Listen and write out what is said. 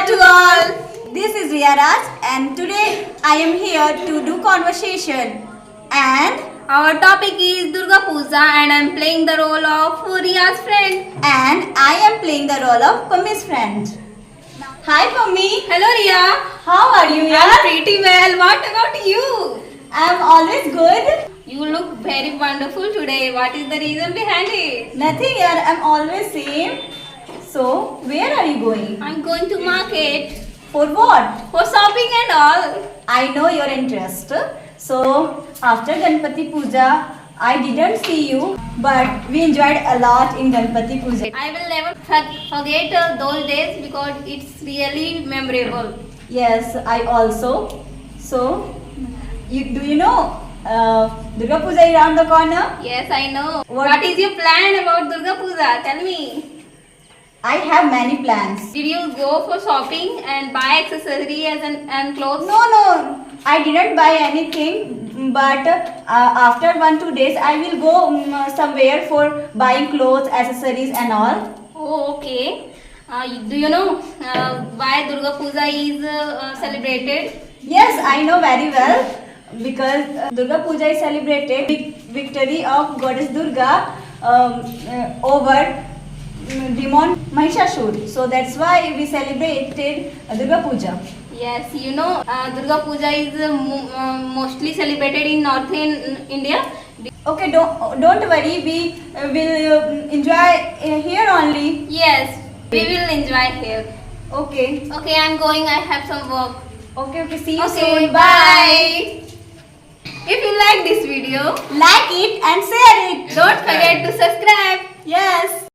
to all. This is Riya Raj and today I am here to do conversation. And Our topic is Durga Puja and I am playing the role of Riya's friend. I am playing the role of Pammi's friend. Hi Pammi. Hello Riya. How are you? I am pretty well. What about you? I am always good. You look very wonderful today. What is the reason behind it? Nothing yaar, I am always same. So, where are you going? I am going to market For what? for shopping and all. I know your interest. So, after Ganpati Puja, I didn't see you, but we enjoyed a lot in Ganpati Puja. I will never forget those days because it's really memorable. Yes, I also. So, do you know Durga Puja is around the corner? Yes, I know. What- What is your plan about Durga Puja? Tell me. I have many plans. Did you go for shopping and buy accessories and clothes? No, I didn't buy anything. But after 1-2 days, I will go somewhere for buying clothes, accessories, and all. Oh, okay. Do you know why Durga Puja is celebrated? Yes, I know very well because Durga Puja is celebrated victory of Goddess Durga over demon Mahishasur. So that's why we celebrated Durga Puja. Yes, you know Durga Puja is mostly celebrated in northern India. Okay, don't worry. We will enjoy here only. Yes, we will enjoy here. Okay. Okay, I'm going. I have some work. Okay. See you Okay, soon. bye. If you like this video, Like it and share it. don't forget to subscribe. Yes.